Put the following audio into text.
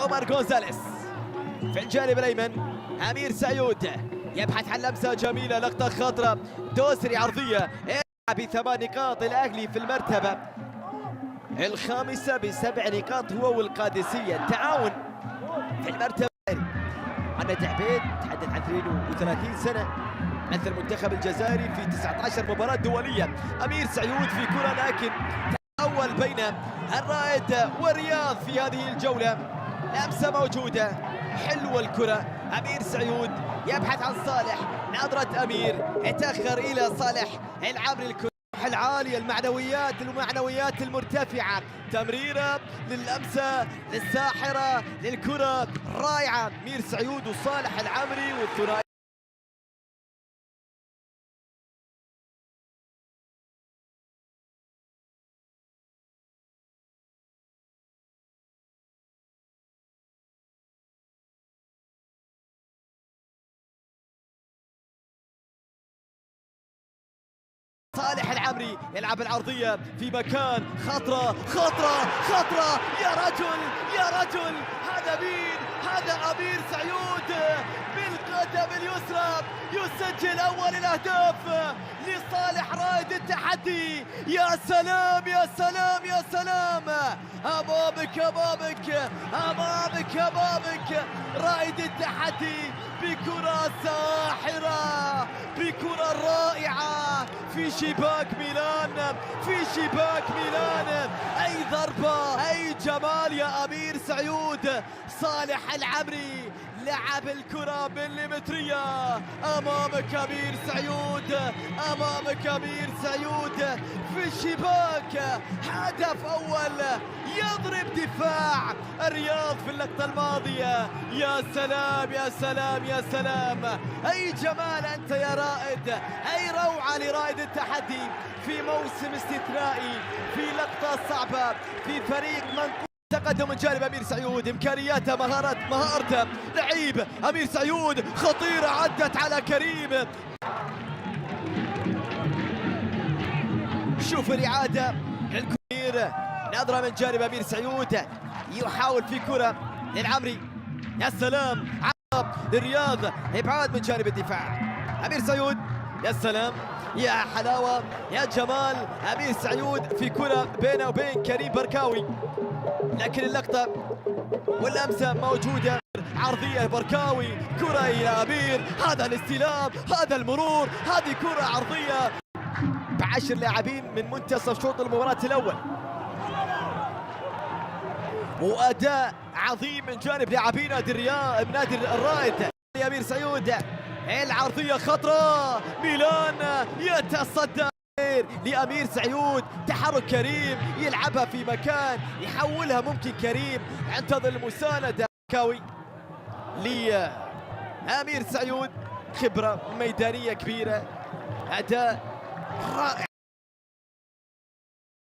عمر غونزاليس. في الجانب الايمن امير سعيود يبحث عن لمسه جميله، لقطه خطره، دوسري عرضيه ب8 نقاط. الاهلي في المرتبه الخامسه ب7 نقاط هو والقادسيه. التعاون في المرتبه. محمد عبيد تحدث عن 32 سنه، مثل المنتخب الجزائري في 19 مباراه دوليه. امير سعيود في كره، لكن تحول بين الرائد والرياض في هذه الجوله. لمسه موجوده حلوه الكره. امير سعيود يبحث عن صالح، نظره امير يتاخر الى صالح العمري. الكره العاليه، المعنويات المرتفعه، تمريره للمسه للساحره للكره رائعه. امير سعيود وصالح العمري والثنائي. صالح العمري يلعب العرضية في مكان خطرة. يا رجل هذا مين؟ هذا أمير سعيود بالقدم اليسرى يسجل أول الأهداف لصالح رائد التحدي. يا سلام يا سلام يا سلام، أمامك رائد التحدي بكرة ساحرة، بكرة رائعة في شباك ميلان. أي ضربة، أي جمال يا أمير سعيود. صالح العمري لعب الكرة بالمترية. أمامك أمير سعيود في الشباك. هدف أول يضرب دفاع الرياض في اللقطة الماضية. يا سلام يا سلام يا سلام، أي جمال أنت يا رائد، أي روعة لرائد التحدي في موسم استثنائي، في لقطة صعبة، في فريق منقوص. تقدم من جانب امير سعيود، امكانياته، مهارته، لعيب امير سعيود خطيره، عدت على كريم. شوف الاعاده للكورير، نظره من جانب امير سعيود، يحاول في كره للعمري. يا سلام، عرض للرياض، ابعاد من جانب الدفاع. امير سعيود، يا سلام يا حلاوه يا جمال. امير سعيود في كره بينه وبين كريم بركاوي، لكن اللقطة واللمسة موجودة. عرضية بركاوي، كرة إلى أمير، هذا الاستلام، هذا المرور، هذه كرة عرضية. ب10 لاعبين من منتصف شوط المباراة الأول، وأداء عظيم من جانب لاعبين نادي الرائد. أمير سعيود العرضية خطرة، ميلان يتصدى لأمير سعيود. تحرك كريم، يلعبها في مكان يحولها، ممكن كريم ينتظر المساندة. كاوي لأمير سعيود، خبرة ميدانية كبيرة، أداء رائع.